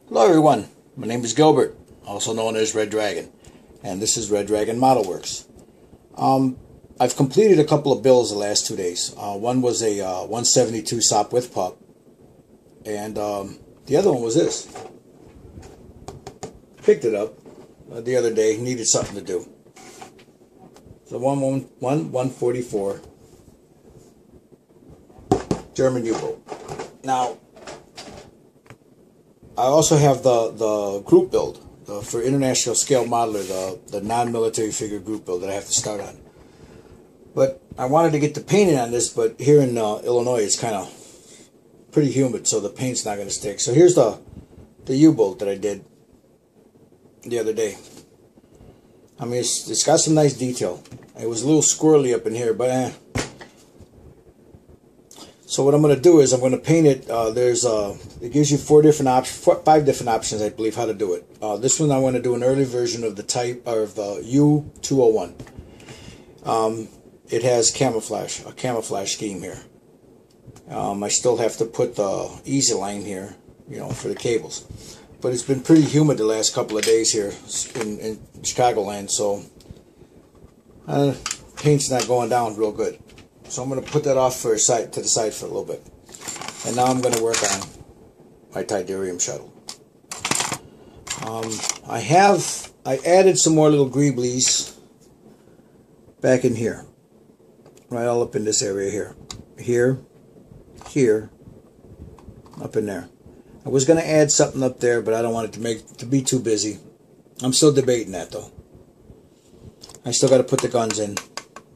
Hello everyone, my name is Gilbert, also known as Red Dragon, and this is Red Dragon Model Works. I've completed a couple of builds the last 2 days. One was a 172 SOP with pup, and the other one was this. Picked it up the other day, needed something to do. So 144 German U-boat. Now, I also have the group build for International Scale Modeler, the non-military figure group build that I have to start on. But I wanted to get the painting on this, but here in Illinois it's kind of pretty humid, so the paint's not going to stick. So here's the U-boat that I did the other day. I mean, it's got some nice detail. It was a little squirrely up in here, but So what I'm going to do is I'm going to paint it. It gives you 5 different options, I believe, how to do it. This one I want to do an early version of the U201. It has a camouflage scheme here. I still have to put the easy line here, for the cables. But it's been pretty humid the last couple of days here in Chicagoland, so paint's not going down real good. So I'm going to put that off to the side for a little bit. And now I'm going to work on my Tydirium shuttle. I added some more little greeblies back in here. Right all up in this area here. Here, up in there. I was going to add something up there, but I don't want it to be too busy. I'm still debating that though. I still got to put the guns in.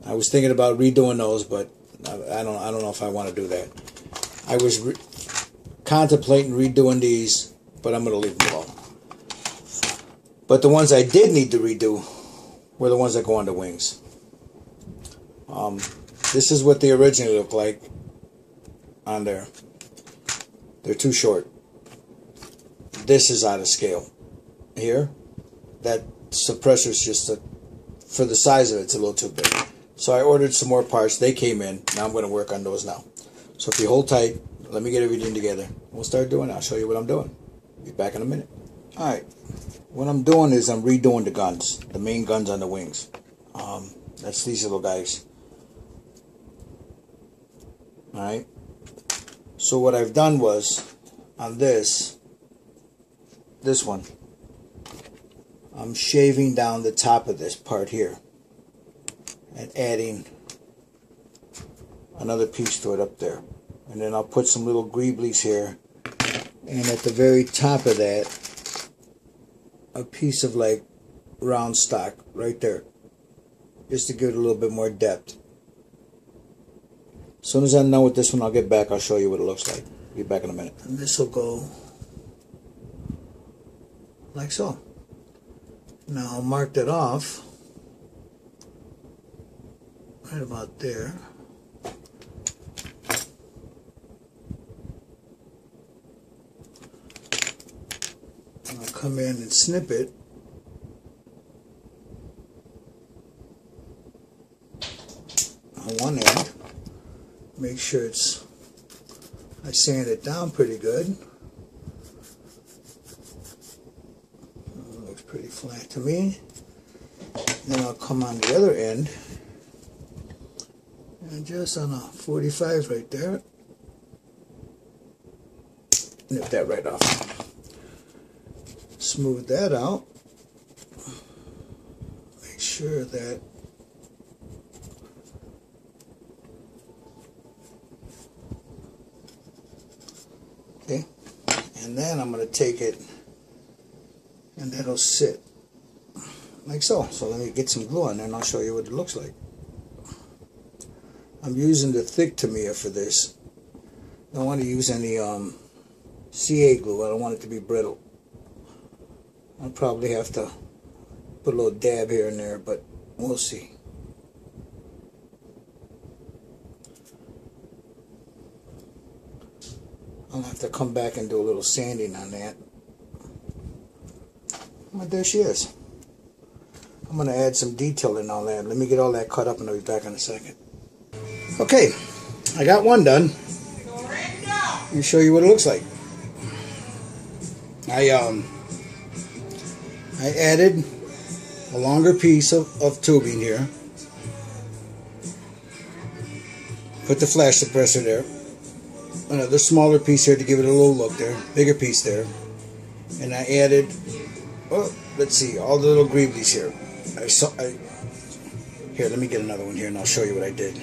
I was thinking about redoing those, but I don't know if I want to do that. I was contemplating redoing these, but I'm going to leave them alone. But the ones I did need to redo were the ones that go on the wings. This is what they originally look like on there. They're too short. This is out of scale. Here, that suppressor's just for the size of it, it's a little too big. So I ordered some more parts. They came in. Now I'm going to work on those now. So if you hold tight, let me get everything together. We'll start doing it. I'll show you what I'm doing. Be back in a minute. Alright. What I'm doing is I'm redoing the guns. The main guns on the wings. That's these little guys. Alright. So what I've done was, on this one, I'm shaving down the top of this part here. And adding another piece to it up there. And then I'll put some little greeblies here. And at the very top of that, a piece of like round stock right there. Just to give it a little bit more depth. As soon as I'm done with this one, I'll get back. I'll show you what it looks like. Be back in a minute. And this will go like so. Now I'll mark that off. Right about there. I'll come in and snip it. On one end. Make sure I sand it down pretty good. It looks pretty flat to me. Then I'll come on the other end. And just on a 45 right there, nip that right off. Smooth that out. Make sure that okay, and then I'm going to take it and that'll sit like so. So let me get some glue on there and I'll show you what it looks like. I'm using the thick Tamiya for this. I don't want to use any CA glue. I don't want it to be brittle. I'll probably have to put a little dab here and there, but we'll see. I'll have to come back and do a little sanding on that. But there she is. I'm going to add some detail in all that. Let me get all that cut up and I'll be back in a second. Okay, I got one done. Let me show you what it looks like. I added a longer piece of tubing here. Put the flash suppressor there. Another smaller piece here to give it a little look there. Bigger piece there. And I added, oh, let's see, all the little greeblies here. Here, let me get another one here and I'll show you what I did.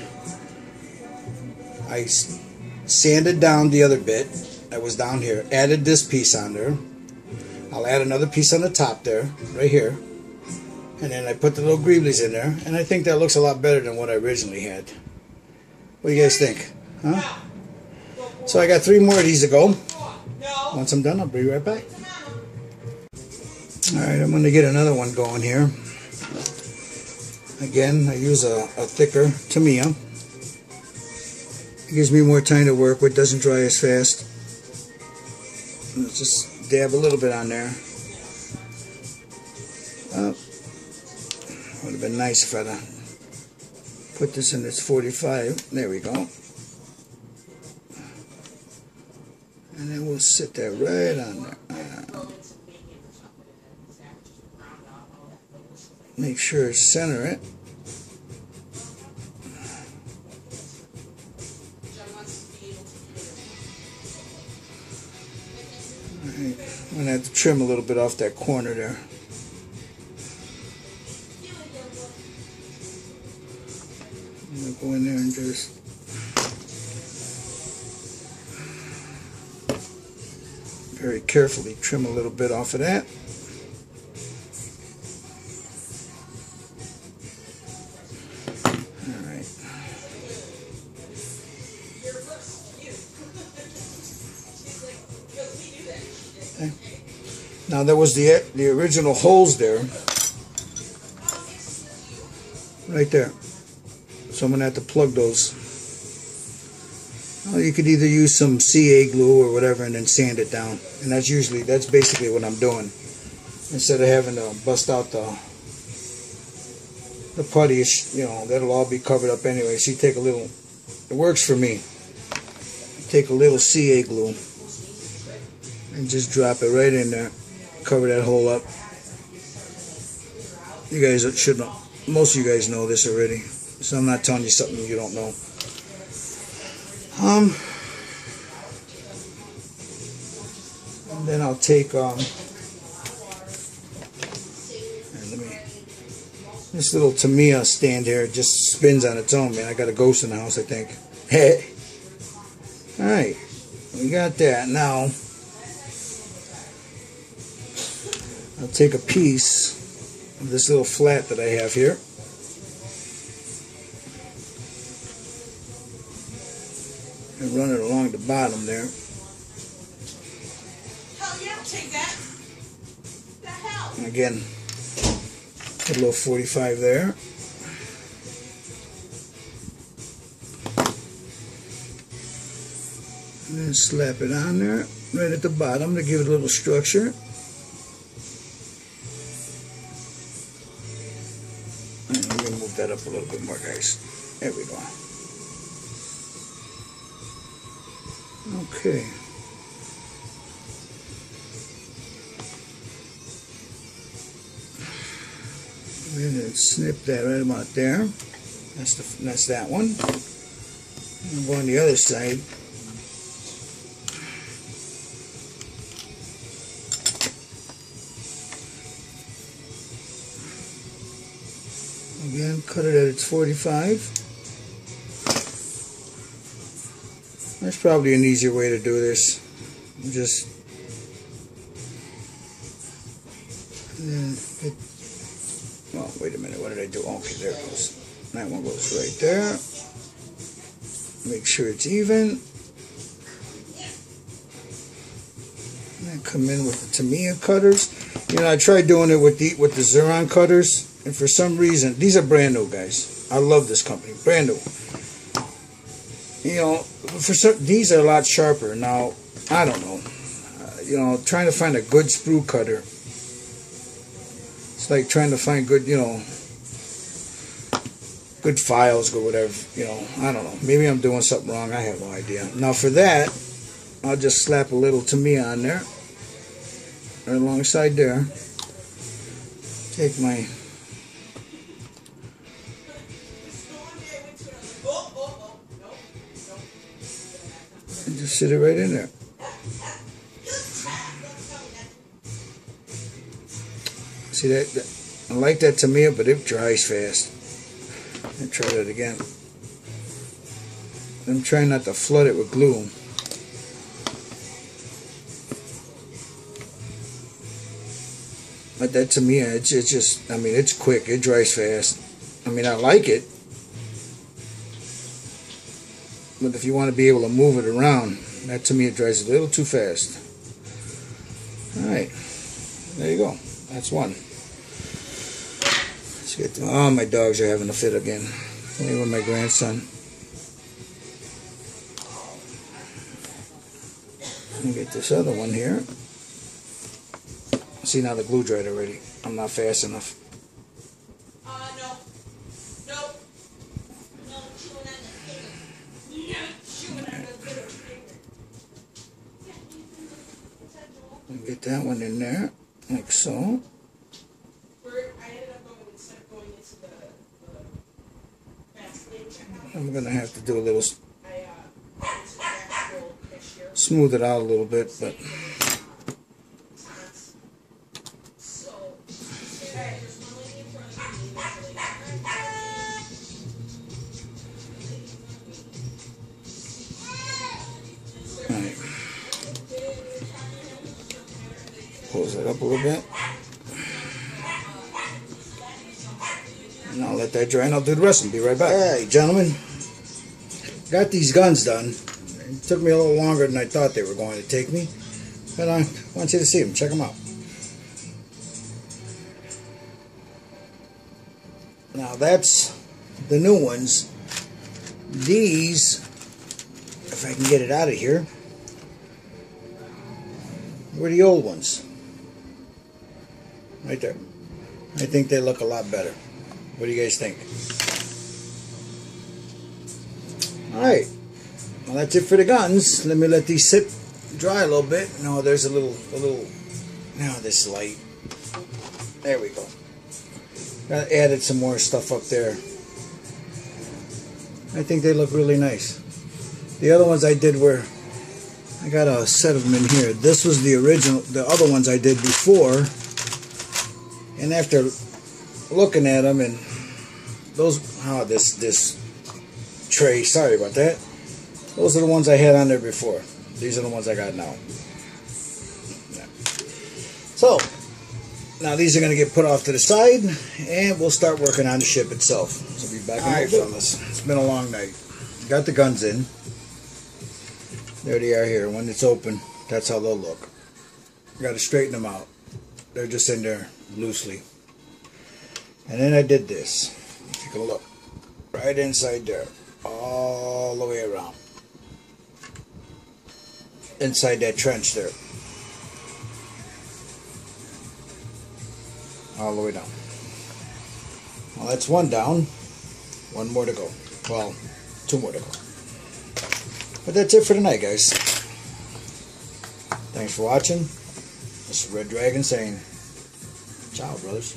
I sanded down the other bit that was down here. Added this piece on there. I'll add another piece on the top there, right here. And then I put the little greeblies in there. And I think that looks a lot better than what I originally had. What do you guys think? Huh? So I got 3 more of these to go. Once I'm done, I'll be right back. Alright, I'm going to get another one going here. Again, I use a thicker Tamiya. It gives me more time to work with, doesn't dry as fast. Let's just dab a little bit on there. Would have been nice if I'd put this in this 45. There we go. And then we'll sit that right on there. Make sure it's center it. Alright, I'm going to have to trim a little bit off that corner there. I'm going to go in there and just very carefully trim a little bit off of that. Alright. Okay. Now there was the original holes there. Right there. So I'm going to have to plug those. Well, you could either use some CA glue or whatever and then sand it down. And that's basically what I'm doing. Instead of having to bust out the putty, you know, that'll all be covered up anyway. So you take a little, it works for me. Take a little CA glue and just drop it right in there. Cover that hole up. You guys should know, most of you guys know this already. So I'm not telling you something you don't know. And then I'll take this little Tamiya stand here. It just spins on its own, man. I got a ghost in the house, I think. Hey, all right, we got that. Now I'll take a piece of this little flat that I have here. And run it along the bottom there. Hell yeah, take that. The hell? And again, put a little 45 there. And then slap it on there, right at the bottom to give it a little structure. And let me move that up a little bit more, guys. There we go. Okay. And then snip that right about there. That's that one. And go on the other side. Again, cut it at its 45. That's probably an easier way to do this. Just well, wait a minute, what did I do? Okay, there it goes. That one goes right there. Make sure it's even. And then come in with the Tamiya cutters. You know, I tried doing it with the Xeron cutters, and for some reason, these are brand new, guys. I love this company, brand new. You know, these are a lot sharper. Now, I don't know. You know, trying to find a good sprue cutter. It's like trying to find good, you know, good files or whatever. You know, I don't know. Maybe I'm doing something wrong. I have no idea. Now for that, I'll just slap a little Tamiya on there. right alongside there. Take my and just sit it right in there. See that? I like that Tamiya, but it dries fast. Let me try that again. I'm trying not to flood it with glue. But that Tamiya, it's just, I mean, it's quick. It dries fast. I mean, I like it. But if you want to be able to move it around, that Tamiya dries a little too fast. Alright. There you go. That's one. Let's get to, oh, my dogs are having a fit again. Playing with my grandson. Let me get this other one here. See, now the glue dried already. I'm not fast enough. No. Nope. No, chewing on the finger. Yeah, chewing on the finger. Get that one in there, like so. I ended up going, instead of going into the fast lane checkout, I'm gonna have to do a little I went to the actual cashier. smooth it out a little bit, but So, there's one lady in front of me, there's a lady alright. Close that up a little bit. And I'll let that dry and I'll do the rest and be right back. Alright, gentlemen. Got these guns done. It took me a little longer than I thought they were going to take me. But I want you to see them. Check them out. Now that's the new ones. These, if I can get it out of here, were the old ones. Right there. I think they look a lot better. What do you guys think? Alright. Well, that's it for the guns. Let me let these sit dry a little bit. No, there's a little, now this light. There we go. I added some more stuff up there. I think they look really nice. The other ones I did were, I got a set of them in here. This was the original, the other ones I did before. And after looking at them and those, this tray, sorry about that. Those are the ones I had on there before. These are the ones I got now. Yeah. So, now these are going to get put off to the side and we'll start working on the ship itself. So we'll be back in a little bit. Fellas, it's been a long night. Got the guns in. There they are here. When it's open, that's how they'll look. Got to straighten them out. They're just in there loosely. And then I did this. If you can look. Right inside there. All the way around. Inside that trench there. All the way down. Well, that's one down. One more to go. Well, two more to go. But that's it for tonight, guys. Thanks for watching. This is Red Dragon saying, ciao, brothers.